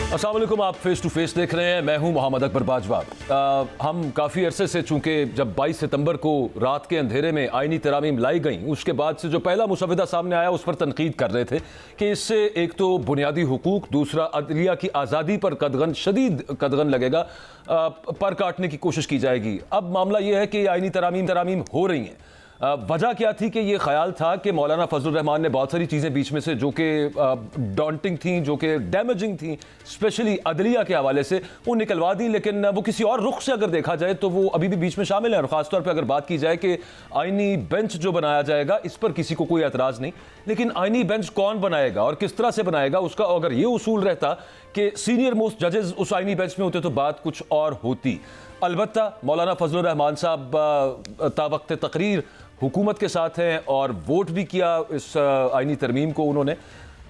अस्सलाम वालेकुम, आप फेस टू फेस देख रहे हैं। मैं हूं मोहम्मद अकबर बाजवा। हम काफ़ी अरसे से, चूंकि जब 22 सितंबर को रात के अंधेरे में आईनी तरामीम लाई गई, उसके बाद से जो पहला मुसवदा सामने आया उस पर तनकीद कर रहे थे कि इससे एक तो बुनियादी हुकूक, दूसरा अदलिया की आज़ादी पर कदगन, शदीद कदगन लगेगा, पर काटने की कोशिश की जाएगी। अब मामला यह है कि आईनी तरामीम हो रही हैं। वजह क्या थी कि ये ख्याल था कि मौलाना फजलुर रहमान ने बहुत सारी चीज़ें बीच में से जो कि डॉन्टिंग थी, जो कि डैमेजिंग थी, स्पेशली अदलिया के हवाले से, वो निकलवा दी। लेकिन वो किसी और रुख से अगर देखा जाए तो वो अभी भी बीच में शामिल है। और ख़ासतौर पर अगर बात की जाए कि आईनी बेंच जो बनाया जाएगा, इस पर किसी को कोई एतराज़ नहीं, लेकिन आईनी बेंच कौन बनाएगा और किस तरह से बनाएगा, उसका अगर ये उसूल रहता कि सीनियर मोस्ट जजेस उस आईनी बेंच में होते तो बात कुछ और होती। अलबत्ता मौलाना फजलुर रहमान साहब तावक्त तकरीर हुकूमत के साथ हैं और वोट भी किया इस आईनी तरमीम को उन्होंने।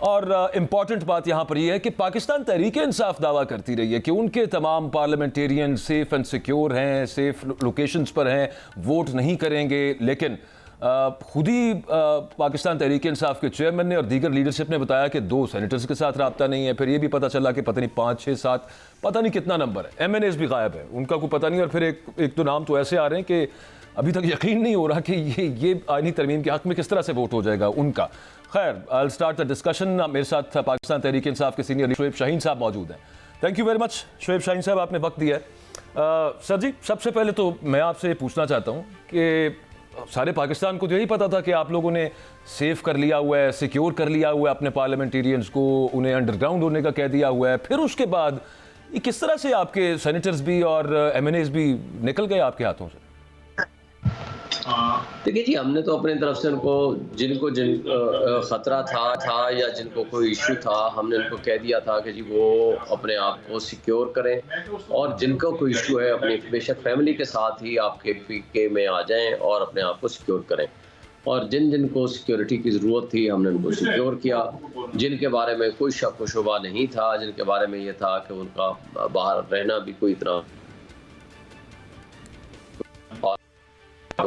और इम्पॉर्टेंट बात यहाँ पर यह है कि पाकिस्तान तहरीक इंसाफ दावा करती रही है कि उनके तमाम पार्लियामेंटेरियन सेफ़ एंड सिक्योर हैं, सेफ़ लोकेशंस पर हैं, वोट नहीं करेंगे। लेकिन खुद ही पाकिस्तान तहरीक इंसाफ के चेयरमैन ने और दीगर लीडरशिप ने बताया कि 2 सेनेटर्स के साथ रब्ता नहीं है। फिर ये भी पता चला कि पता नहीं 5, 6, 7, पता नहीं कितना नंबर है, MNAs भी गायब है, उनका कोई पता नहीं। और फिर एक दो नाम तो ऐसे आ रहे हैं कि अभी तक यकीन नहीं हो रहा कि ये आईनी तरमीम के हक़ में किस तरह से वोट हो जाएगा उनका। खैर, I will start the discussion. मेरे साथ पाकिस्तान तहरीक इंसाफ के सीनियर शोएब शाहीन साहब मौजूद हैं। Thank you very much Shoaib Shaheen साहब, आपने वक्त दिया है। सर जी, सबसे पहले तो मैं आपसे पूछना चाहता हूँ कि सारे पाकिस्तान को तो यही पता था कि आप लोगों ने सेव कर लिया हुआ है, सिक्योर कर लिया हुआ है अपने पार्लियामेंटेरियंस को, उन्हें अंडरग्राउंड होने का कह दिया हुआ है। फिर उसके बाद ये किस तरह से आपके सेनेटर्स भी और MNAs भी निकल गए आपके हाथों से? देखिए जी, हमने तो अपनी तरफ से उनको जिनको ख़तरा था या जिनको कोई इशू था, हमने उनको कह दिया था कि जी वो अपने आप को सिक्योर करें, और जिनको कोई इशू है अपनी बेशक फैमिली के साथ ही आपके PK में आ जाएं और अपने आप को सिक्योर करें। और जिनको सिक्योरिटी की ज़रूरत थी हमने उनको सिक्योर किया। जिनके बारे में कोई शक व शुबा नहीं था, जिनके बारे में ये था कि उनका बाहर रहना भी कोई इतना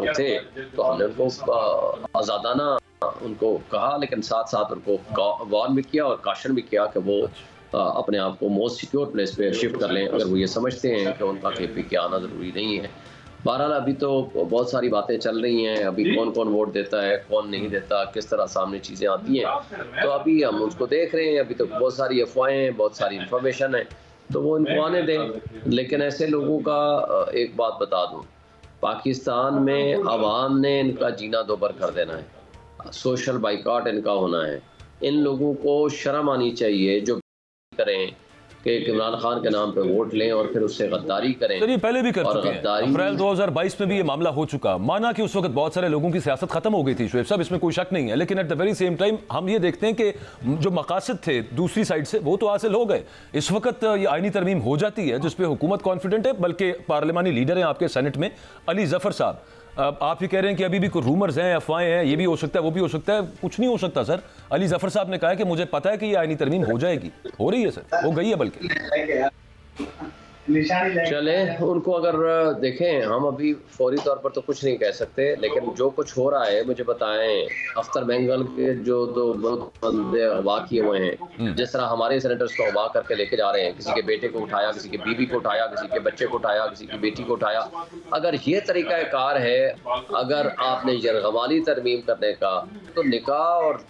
थे, तो हमने उनको आज़ादाना उनको कहा, लेकिन साथ साथ उनको वार्न भी किया और काशन भी किया कि वो अपने आप को मोस्ट सिक्योर प्लेस पे शिफ्ट कर लें अगर वो ये समझते हैं कि उनका KP आना ज़रूरी नहीं है। बहरहाल अभी तो बहुत सारी बातें चल रही हैं, अभी कौन कौन वोट देता है, कौन नहीं देता, किस तरह सामने चीज़ें आती हैं, तो अभी हम उसको देख रहे हैं। अभी तो बहुत सारी अफवाहें, बहुत सारी इंफॉर्मेशन है, तो वो इनको आने दें। लेकिन ऐसे लोगों का एक बात बता दूँ, पाकिस्तान में अवाम ने इनका जीना दोबर कर देना है, सोशल बाइकआउट इनका होना है। इन लोगों को शर्म आनी चाहिए जो करें कि इमरान खान के नाम पे वोट लें और फिर उससे गद्दारी करें। तो ये पहले भी कर चुके हैं, अप्रैल 2022 में भी ये मामला हो चुका। माना कि उस वक्त बहुत सारे लोगों की सियासत खत्म हो गई थी शोएब साहब, इसमें कोई शक नहीं है, लेकिन at the very same time हम ये देखते हैं कि जो मकासद थे दूसरी साइड से वो तो हासिल हो गए। इस वक्त ये आईनी तरमीम हो जाती है जिस पे हुकूमत कॉन्फिडेंट है, बल्कि पार्लिमानी लीडर हैं आपके सेनेट में अली जफर साहब। आप ही कह रहे हैं कि अभी भी कोई रूमर्स हैं, अफवाहें हैं, ये भी हो सकता है, वो भी हो सकता है। कुछ नहीं हो सकता सर। अली जफर साहब ने कहा है कि मुझे पता है कि ये आईनी तरमीम हो जाएगी, हो रही है सर, हो गई है बल्कि। चले उनको अगर देखें, हम अभी फौरी तौर पर तो कुछ नहीं कह सकते, लेकिन जो कुछ हो रहा है मुझे बताएं। अख्तर बेंगल के जो 2 बंदे अगवा किए हुए हैं, जिस तरह हमारे सेनेटर्स को अगवा करके लेके जा रहे हैं, किसी के बेटे को उठाया, किसी के बीवी को उठाया, किसी के बच्चे को उठाया, किसी की बेटी को उठाया। अगर ये तरीक़ाकार है, अगर आपने यरगमाली तरमीम करने का, तो निकाह और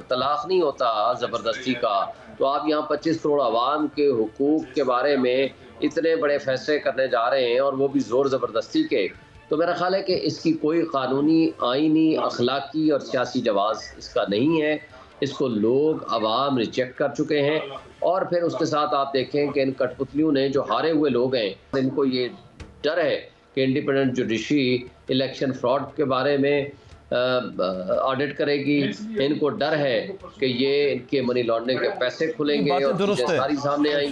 तलाक नहीं होता ज़बरदस्ती का। तो आप यहाँ 25 करोड़ आवाम के हुकूक के बारे में इतने बड़े फैसले करने जा रहे हैं, और वो भी ज़ोर ज़बरदस्ती के। तो मेरा ख्याल है कि इसकी कोई कानूनी, आइनी, अखलाकी और सियासी जवाज़ इसका नहीं है। इसको लोग अवाम रिजेक्ट कर चुके हैं। और फिर उसके साथ आप देखें कि इन कठपुतलियों ने, जो हारे हुए लोग हैं, इनको ये डर है कि इंडिपेंडेंट जुडिशरी इलेक्शन फ्रॉड के बारे में ऑडिट करेगी। इनको डर है कि ये इनके मनी लॉन्ड्रिंग के पैसे खुलेंगे और सारी सामने आएंगी।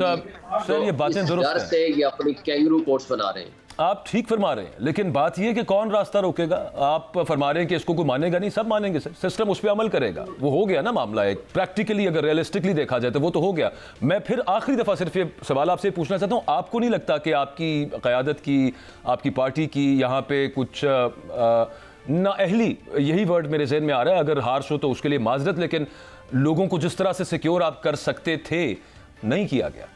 सर ये बातें दुरुस्त डर से ये अपनी कैंगरू कोर्ट्स बना रहे हैं। आप ठीक फरमा रहे हैं, लेकिन बात यह है कि कौन रास्ता रोकेगा। आप फरमा रहे हैं कि इसको कोई मानेगा नहीं, सब मानेंगे सर, सिस्टम उस पर अमल करेगा। वो हो गया ना मामला, एक प्रैक्टिकली अगर रियलिस्टिकली देखा जाए तो वो तो हो गया। मैं फिर आखिरी दफ़ा सिर्फ ये सवाल आपसे पूछना चाहता हूँ, आपको नहीं लगता कि आपकी क़यादत की, आपकी पार्टी की यहाँ पे कुछ नाअहली, यही वर्ड मेरे जहन में आ रहा है, अगर हार्श हो तो उसके लिए माजरत, लेकिन लोगों को जिस तरह से सिक्योर आप कर सकते थे नहीं किया गया?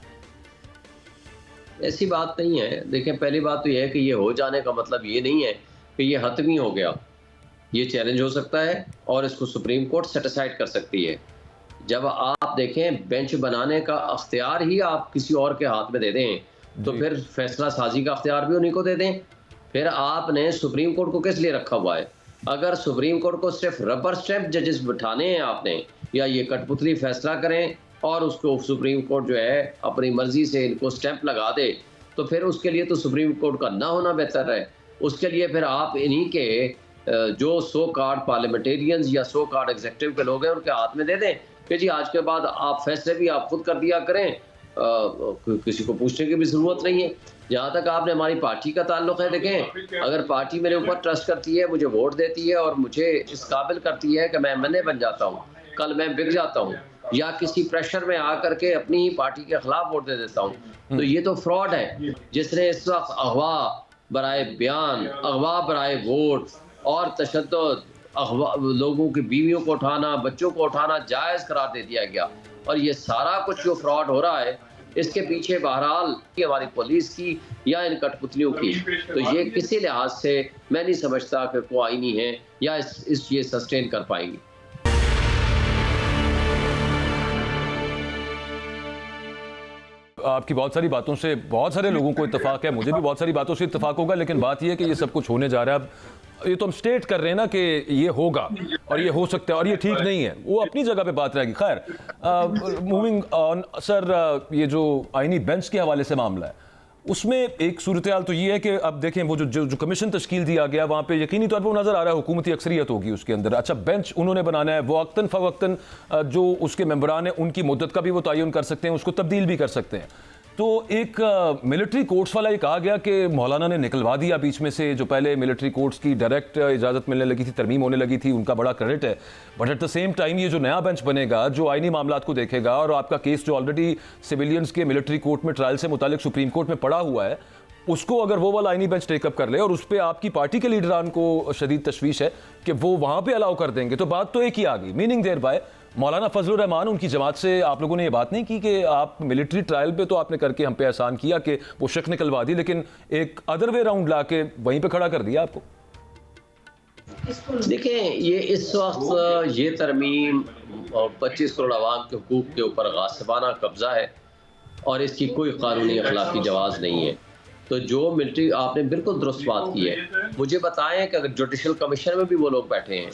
ऐसी बात नहीं है। देखिए, पहली बात तो ये है कि ये हो जाने का मतलब ये नहीं है कि ये हतमी हो गया। ये चैलेंज हो सकता है और इसको सुप्रीम कोर्ट सेटिसाइड कर सकती है। जब आप देखें बेंच बनाने का अख्तियार ही आप किसी और के हाथ में दे दें, तो फिर फैसला साजी का अख्तियार भी उन्हीं को दे दें। फिर आपने सुप्रीम कोर्ट को किस लिए रखा हुआ है? अगर सुप्रीम कोर्ट को सिर्फ रबर स्टैंप जजेस बिठाने हैं आपने, या ये कठपुतली फैसला करें और उसको सुप्रीम कोर्ट जो है अपनी मर्जी से इनको स्टैंप लगा दे, तो फिर उसके लिए तो सुप्रीम कोर्ट का ना होना बेहतर है। उसके लिए फिर आप इन्हीं के जो सो कार्ड पार्लियामेंटेरियंस या सो कार्ड एग्जीक्यूटिव के लोग हैं उनके हाथ में दे दें कि जी आज के बाद आप फैसले भी आप खुद कर दिया करें, किसी को पूछने की भी जरूरत नहीं है। जहाँ तक आपने हमारी पार्टी का ताल्लुक है, देखें, अगर पार्टी मेरे ऊपर ट्रस्ट करती है, मुझे वोट देती है और मुझे इस काबिल करती है कि मैं एमएनए बन जाता हूँ, कल मैं बिक जाता हूँ या किसी प्रेशर में आकर के अपनी ही पार्टी के खिलाफ वोट दे देता हूँ, तो ये तो फ्रॉड है। जिसने इस वक्त अगवा बराए बयान, अगवा बराए वोट और तशद्दुद, अगवा लोगों की बीवियों को उठाना, बच्चों को उठाना जायज़ करार दे दिया गया, और ये सारा कुछ जो फ्रॉड हो रहा है इसके पीछे बहरहाल हमारी पुलिस की या इन कठपुतलियों की, तो ये किसी लिहाज से मैं नहीं समझता कि को आईनी है या इस ये सस्टेन कर पाएंगी। आपकी बहुत सारी बातों से बहुत सारे लोगों को इत्तेफाक है, मुझे भी बहुत सारी बातों से इत्तेफाक होगा, लेकिन बात यह है कि ये सब कुछ होने जा रहा है। अब ये तो हम स्टेट कर रहे हैं ना कि ये होगा और ये हो सकता है और ये ठीक नहीं है, वो अपनी जगह पे बात रहेगी। खैर, मूविंग ऑन सर, ये जो आईनी बेंच के हवाले से मामला है उसमें एक सूरत हाल तो ये है कि अब देखें वो जो कमीशन तश्कील दिया गया वहाँ पे यकीनी तौर पर वो नज़र आ रहा है हुकूमती अक्सरियत होगी उसके अंदर। अच्छा, बेंच उन्होंने बनाना है, वो वक्तन फ़वक्तन जो उसके मेंबरान हैं उनकी मुद्दत का भी वो तयन कर सकते हैं, उसको तब्दील भी कर सकते हैं। तो एक मिलिट्री कोर्ट्स वाला ये कहा गया कि मौलाना ने निकलवा दिया बीच में से, जो पहले मिलिट्री कोर्ट्स की डायरेक्ट इजाज़त मिलने लगी थी, तरमीम होने लगी थी, उनका बड़ा क्रेडिट है। But at the same time ये जो नया बेंच बनेगा जो आईनी मामलात को देखेगा और आपका केस जो ऑलरेडी सिविलियंस के मिलिट्री कोर्ट में ट्रायल से मुतालिक सुप्रीम कोर्ट में पड़ा हुआ है, उसको अगर वो वाला आईनी बेंच टेकअप कर ले और उस पर आपकी पार्टी के लीडरान को शदीद तशवीश है कि वो वहाँ पर अलाउ कर देंगे, तो बात तो एक ही आ गई। मीनिंग देयर बाय मौलाना फजलुर रहमान उनकी जमात से आप लोगों ने ये बात नहीं की कि आप मिलिट्री ट्रायल पे तो आपने करके हम पे एहसान किया कि वो शक निकलवा दी, लेकिन एक अदर वे राउंड ला के वहीं पे खड़ा कर दिया आपको। देखिए, ये इस वक्त ये तरमीम 25 करोड़ आवाम के हुकूक के ऊपर गासिबाना कब्जा है और इसकी कोई कानूनी अखलाकी जवाज़ नहीं है। तो जो मिलिट्री, आपने बिल्कुल दुरुस्त बात की है। मुझे बताएं कि अगर जुडिशल कमीशन में भी वो लोग बैठे हैं,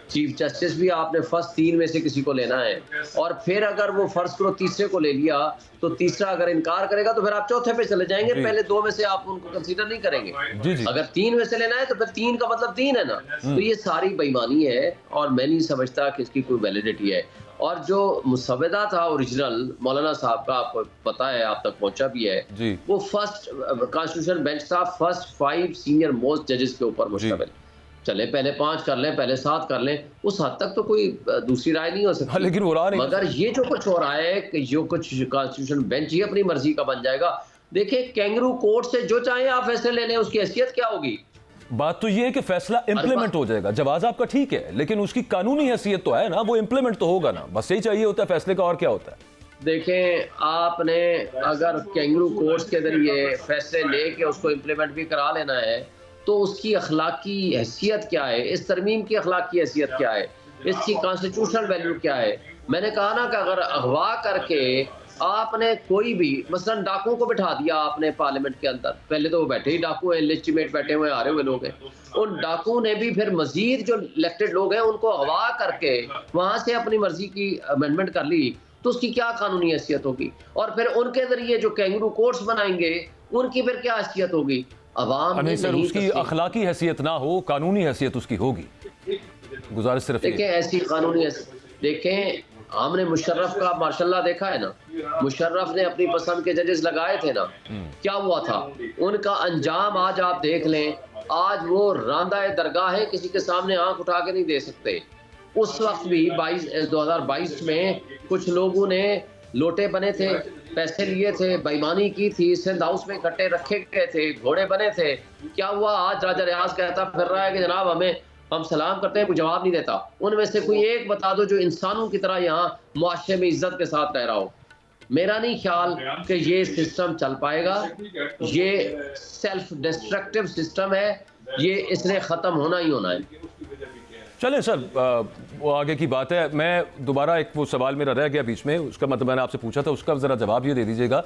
चीफ जस्टिस भी आपने फर्स्ट 3 में से किसी को लेना है, और फिर अगर वो फर्स्ट करो तीसरे को ले लिया तो तीसरा अगर इनकार करेगा तो फिर आप चौथे पे चले जाएंगे, पहले 2 में से आप उनको कंसीडर नहीं करेंगे। अगर 3 में से लेना है तो फिर 3 का मतलब 3 है ना। तो ये सारी बेईमानी है और मैं नहीं समझता कि इसकी कोई वैलिडिटी है। और जो मुसव्वदा था ओरिजिनल मौलाना साहब का, आपको पता है, आप तक पहुंचा भी है, वो फर्स्ट कॉन्स्टिट्यूशन बेंच था, फर्स्ट 5 सीनियर मोस्ट जजेस के ऊपर मुश्तमिल। चले पहले 5 कर लें, पहले 7 कर लें, उस हद तक तो कोई दूसरी राय नहीं हो सकती। लेकिन वो नहीं। मगर ये जो कुछ हो रहा है कि जो कुछ कॉन्स्टिट्यूशन बेंच ही अपनी मर्जी का बन जाएगा। देखिए, कैंगरू कोर्ट से जो चाहे आप फैसले ले लें, उसकी हैसियत क्या होगी? बात तो ये है कि फैसला इंप्लीमेंट हो जाएगा। जवाब आपका ठीक है, लेकिन उसकी कानूनी हैसियत तो है ना, वो इंप्लीमेंट तो होगा ना, बस यही चाहिए होता है फैसले का, और क्या होता है। देखें, आपने अगर कैंगरू कोर्ट्स के जरिए फैसले लेके उसको इम्प्लीमेंट भी करा लेना है तो उसकी अखलाकी हैसियत क्या है, इस तरमीम की अखलाकी हैसियत क्या है, इसकी कॉन्स्टिट्यूशनल वैल्यू क्या है। मैंने कहा ना कि अगर अगवा करके आपने कोई भी, मसलन डाकुओं को बिठा दिया आपने पार्लियामेंट के अंदर, पहले तो वो बैठे ही डाकू हैं, लेजिटिमेट बैठे हुए हारे हुए लोग हैं, उन डाकुओं ने भी फिर मजीद जो इलेक्टेड लोग हैं उनको अगवा करके वहां से अपनी मर्जी की अमेंडमेंट कर ली, तो उसकी क्या कानूनी हैसियत होगी? और फिर उनके जरिए जो कैंगरू कोर्ट्स बनाएंगे उनकी फिर क्या हैसियत होगी? अवाम नहीं सर, उसकी अखलाकी हैसियत ना हो, कानूनी हैसियत उसकी होगी। गुजारिश सिर्फ देखें, ऐसी कानूनी देखें, हमने मुशर्रफ का माशाल्लाह देखा है ना, मुशर्रफ ने अपनी पसंद के जजेस लगाए थे ना, क्या हुआ था? उनका अंजाम आज आप देख लें, आज वो रांदा दरगाह है, किसी के सामने आंख उठा के नहीं दे सकते। उस वक्त भी 2022 में कुछ लोगों ने लोटे बने थे, पैसे लिए थे, बेईमानी की थी, सिंध हाउस में इकट्ठे रखे गए थे, घोड़े बने थे। क्या हुआ? आज राजा रियाज कहता फिर रहा है कि जनाब हम सलाम करते हैं, कोई जवाब नहीं देता। उनमें से कोई एक बता दो जो इंसानों की तरह यहाँ मुआशरे में इज्जत के साथ रह रहा हो। मेरा नहीं ख्याल कि ये सिस्टम चल पाएगा। ये सेल्फ डिस्ट्रक्टिव सिस्टम है, ये इसने ख़त्म होना ही होना है। चलें सर, वो आगे की बात है। मैं दोबारा एक वो सवाल मेरा रह गया बीच में, उसका मतलब मैंने आपसे पूछा था, उसका ज़रा जवाब ये दे दीजिएगा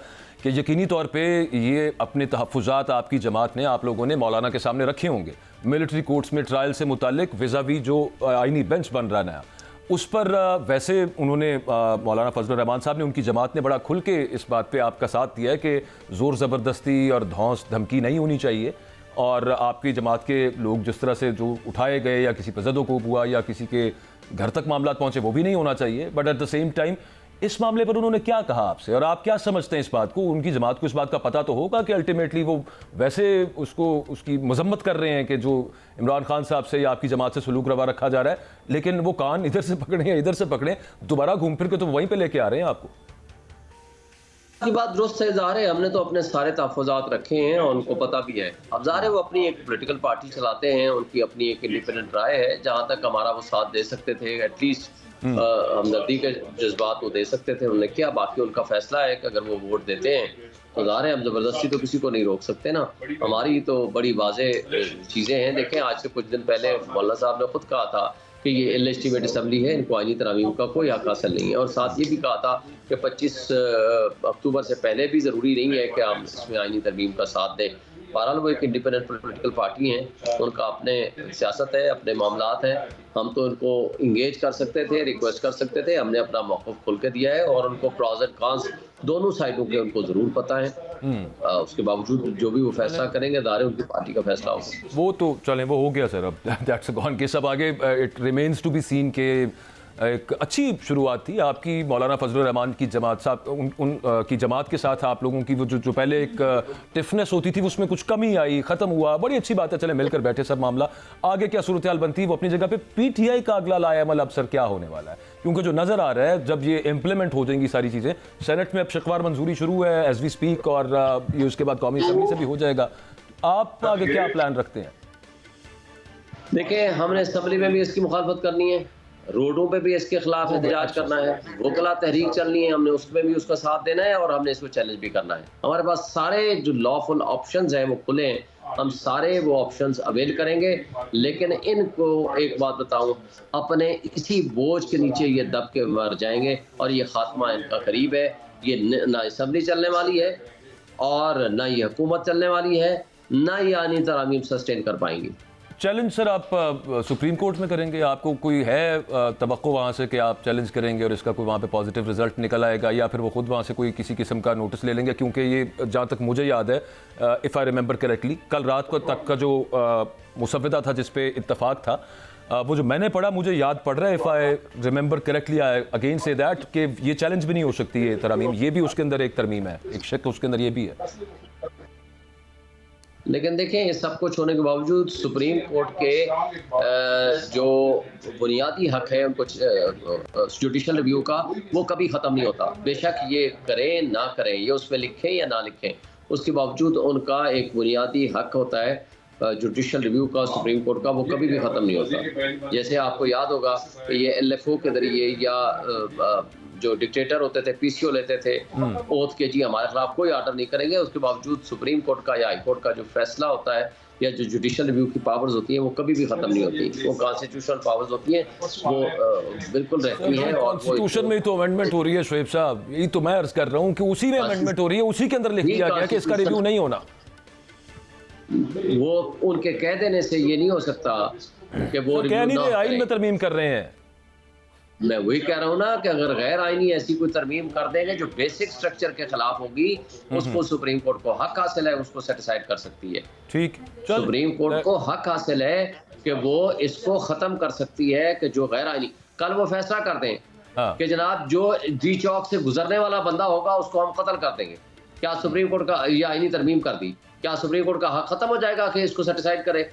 कि यकीनी तौर पे ये अपने तहफ़्फ़ुज़ात आपकी जमात ने, आप लोगों ने मौलाना के सामने रखे होंगे मिलिट्री कोर्ट्स में ट्रायल से मुतालिक विज़ावी जो आइनी बेंच बन रहा नया, उस पर वैसे उन्होंने मौलाना फजलुर रहमान साहब ने, उनकी जमात ने बड़ा खुल के इस बात पे आपका साथ दिया है कि ज़ोर ज़बरदस्ती और धौंस धमकी नहीं होनी चाहिए, और आपकी जमात के लोग जिस तरह से जो उठाए गए या किसी पर ज़दोकोब हुआ या किसी के घर तक मामला पहुँचे वो भी नहीं होना चाहिए। But at the same time इस मामले पर उन्होंने क्या कहा आपसे, और आप क्या समझते हैं इस बात को? उनकी जमात को इस बात का पता तो होगा कि अल्टीमेटली वो वैसे उसकी मजम्मत कर रहे हैं कि जो इमरान खान साहब से या आपकी जमात से सलूक रवा रखा जा रहा है, लेकिन वो कान इधर से पकड़े या इधर से पकड़े, दोबारा घूम फिर के तो वहीं पर लेके आ रहे हैं आपको। की बात दुरुस्त है, ज़ाहिर है हमने तो अपने सारे तहफ़्फ़ुज़ात रखे हैं और उनको पता भी है। अब ज़ाहिर है वो अपनी एक पॉलिटिकल पार्टी चलाते हैं, उनकी अपनी एक इंडिपेंडेंट राय है, जहाँ तक हमारा वो साथ दे सकते थे, एटलीस्ट हमदर्दी के जज्बात वो दे सकते थे, उन्होंने किया। बाकी उनका फैसला है कि अगर वो वोट देते हैं तो ज़ाहिर है हम ज़बरदस्ती तो किसी को नहीं रोक सकते ना। हमारी तो बड़ी वाज़े चीज़ें हैं। देखें, आज से कुछ दिन पहले मौलाना साहब ने खुद कहा था कि ये इलेजिटिमेट असम्बली है, इनको आईनी तरमीम का कोई हक हासिल नहीं है, और साथ ये भी कहा था कि 25 अक्टूबर से पहले भी ज़रूरी नहीं है कि हम इसमें आईनी तरमीम का साथ दें। बहरहाल वो एक इंडिपेंडेंट पॉलिटिकल पार्टी हैं, उनका अपने सियासत है, अपने मामलात हैं। हम तो उनको इंगेज कर सकते थे, रिक्वेस्ट कर सकते थे, हमने अपना मौक़िफ़ खुल के दिया है, और उनको प्रॉज एंड कॉन्स दोनों साइडों के उनको ज़रूर पता है। उसके बावजूद जो भी वो फैसला करेंगे, दायरे उनकी पार्टी का फैसला होगा। वो तो चलें, वो हो गया सर, अब दैट्स गॉन केस। अब आगे it remains to be seen के एक अच्छी शुरुआत थी आपकी मौलाना फजलुर रहमान की जमात साहब की जमात के साथ आप लोगों की वो जो पहले एक टिफनेस होती थी उसमें कुछ कमी आई, ख़त्म हुआ, बड़ी अच्छी बात है। चले मिलकर बैठे सब मामला आगे क्या सूरत हाल बनती है वो अपनी जगह पे। पीटीआई का अगला लाएमल अब सर क्या होने वाला है? क्योंकि जो नज़र आ रहा है जब ये इम्प्लीमेंट हो जाएंगी सारी चीज़ें, सेनेट में अब शिकवार मंजूरी शुरू है एज वी स्पीक, और ये उसके बाद कौमी असम्बली से भी हो जाएगा। आप आगे क्या प्लान रखते हैं? देखिए, हमने असम्बली में भी इसकी मुखालफत करनी है, रोडों पे भी इसके खिलाफ एहतजाज करना है, वकला तहरीक चलनी है, हमने उसमें भी उसका साथ देना है, और हमने इसको चैलेंज भी करना है। हमारे पास सारे जो लॉफुल ऑप्शंस हैं वो खुले हैं, हम सारे वो ऑप्शंस अवेल करेंगे। लेकिन इनको एक बात बताऊं, अपने इसी बोझ के नीचे ये दब के मर जाएंगे, और ये खात्मा इनका करीब है। ये ना असम्बली चलने वाली है, और ना ये हुकूमत चलने वाली है, ना ये आनी तरामीम सस्टेन कर पाएंगी। चैलेंज सर आप सुप्रीम कोर्ट में करेंगे? आपको कोई है तवक्को वहाँ से कि आप चैलेंज करेंगे और इसका कोई वहाँ पे पॉजिटिव रिजल्ट निकल आएगा, या फिर वो खुद वहाँ से कोई किसी किस्म का नोटिस ले लेंगे? क्योंकि ये जहाँ तक मुझे याद है, इफ़ आई रिमेंबर करेक्टली, कल रात को तक का जो मुसव्विदा था जिस पे इत्तफाक था, वो जो मैंने पढ़ा मुझे याद पड़ रहा है, if I remember correctly, I again say that कि ये चैलेंज भी नहीं हो सकती है तरमीम, ये भी उसके अंदर एक तरमीम है, एक शक उसके अंदर ये भी है। लेकिन देखें, ये सब कुछ होने के बावजूद सुप्रीम कोर्ट के जो बुनियादी हक है उनको जुडिशल रिव्यू का, वो कभी ख़त्म नहीं होता। बेशक ये करें ना करें, ये उसमें लिखें या ना लिखें, उसके बावजूद उनका एक बुनियादी हक होता है जुडिशल रिव्यू का, सुप्रीम कोर्ट का, वो कभी भी ख़त्म नहीं होता। जैसे आपको याद होगा कि ये LFO के ज़रिए या जो डिक्टेटर होते थे PCO लेते थे ओथ के, जी हमारे खिलाफ कोई ऑर्डर नहीं करेंगे, उसके बावजूद सुप्रीम कोर्ट का या हाई कोर्ट का जो फैसला होता है या जो जुडिशल रिव्यू की पावर्स होती हैं वो कभी भी खत्म नहीं होती। वो कॉन्स्टिट्यूशनल पावर्स होती हैं, वो बिल्कुल रहती हैं। और कॉन्स्टिट्यूशन में तो अमेंडमेंट हो रही है शोएब साहब, यही तो मैं अर्ज कर रहा हूँ कि उसी में अमेंडमेंट हो रही है, उसी के अंदर लिख दिया गया कि इसका रिव्यू नहीं होना। वो उनके कह देने से ये नहीं हो सकता कि वो कह नहीं रहे, आइन में तरमीम कर रहे हैं। मैं वही कह रहा हूँ ना कि अगर गैर आईनी ऐसी कोई तरमीम कर देंगे जो बेसिक स्ट्रक्चर के खिलाफ होगी, उसको सुप्रीम कोर्ट को हक हासिल है, उसको सेटिसाइड कर सकती है। ठीक, सुप्रीम कोर्ट को हक हासिल है कि वो इसको खत्म कर सकती है कि जो गैर आईनी, कल वो फैसला कर दें कि जनाब जो जी चौक से गुजरने वाला बंदा होगा उसको हम कत्ल कर देंगे, क्या सुप्रीम कोर्ट का ये आईनी तरमीम कर दी, क्या सुप्रीम कोर्ट का हक खत्म हो जाएगा कि इसको सेटिसाइड करे?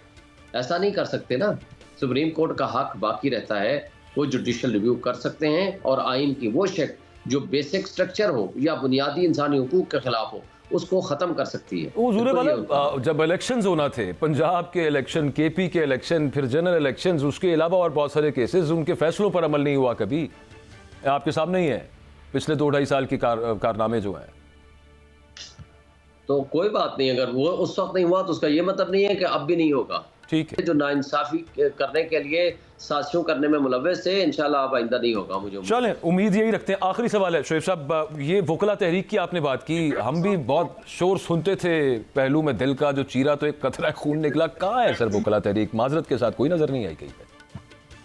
ऐसा नहीं कर सकते ना। सुप्रीम कोर्ट का हक बाकी रहता है, वो जुडिशल रिव्यू कर सकते हैं, और आइन की वो शक्ल जो बेसिक स्ट्रक्चर हो या बुनियादी इंसानी हुकूक के खिलाफ हो उसको ख़त्म कर सकती है। हुजूर वाला जब इलेक्शंस होना थे, पंजाब के इलेक्शन, KP के इलेक्शन, फिर जनरल इलेक्शंस, उसके अलावा और बहुत सारे केसेस, उनके फैसलों पर अमल नहीं हुआ कभी, आपके सामने ही है। पिछले 2-2.5 साल के कारनामे जो हैं। तो कोई बात नहीं, अगर वो उस वक्त नहीं हुआ तो उसका ये मतलब नहीं है कि अब भी नहीं होगा। ठीक है, जो नाइंसाफी करने के लिए साजिशों करने में मुलव्वस थे, इंशाल्लाह अब आइंदा नहीं होगा। मुझे चलें, उम्मीद यही रखते हैं। आखिरी सवाल है शोएब साहब, ये वकला तहरीक की आपने बात की, हम भी बहुत शोर सुनते थे, पहलू में दिल का जो चीरा तो एक कतरा खून निकला। कहाँ है सर वकला तहरीक? माजरत के साथ कोई नजर नहीं आई कहीं पे।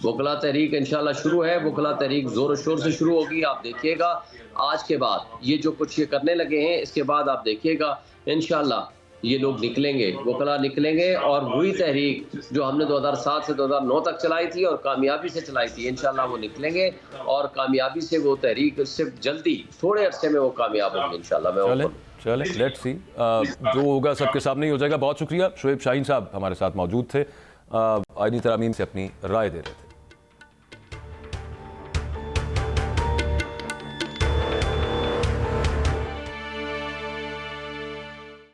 वकला तहरीक इंशाल्लाह शुरू है। वकला तहरीक जोर शोर से शुरू होगी। आप देखिएगा आज के बाद ये जो कुछ ये करने लगे हैं, इसके बाद आप देखिएगा इंशाल्लाह ये लोग निकलेंगे, वकला निकलेंगे, और वही तहरीक जो हमने 2007 से 2009 तक चलाई थी और कामयाबी से चलाई थी, इंशाल्लाह वो निकलेंगे और कामयाबी से वो तहरीक सिर्फ जल्दी थोड़े अरसे में वो कामयाब होगी इंशाल्लाह। चले लेट्स सी, जो होगा सबके सामने ही हो जाएगा। बहुत शुक्रिया। शोएब शाहीन साहब हमारे साथ मौजूद थे, आईनी तरामीम से अपनी राय दे रहे थे।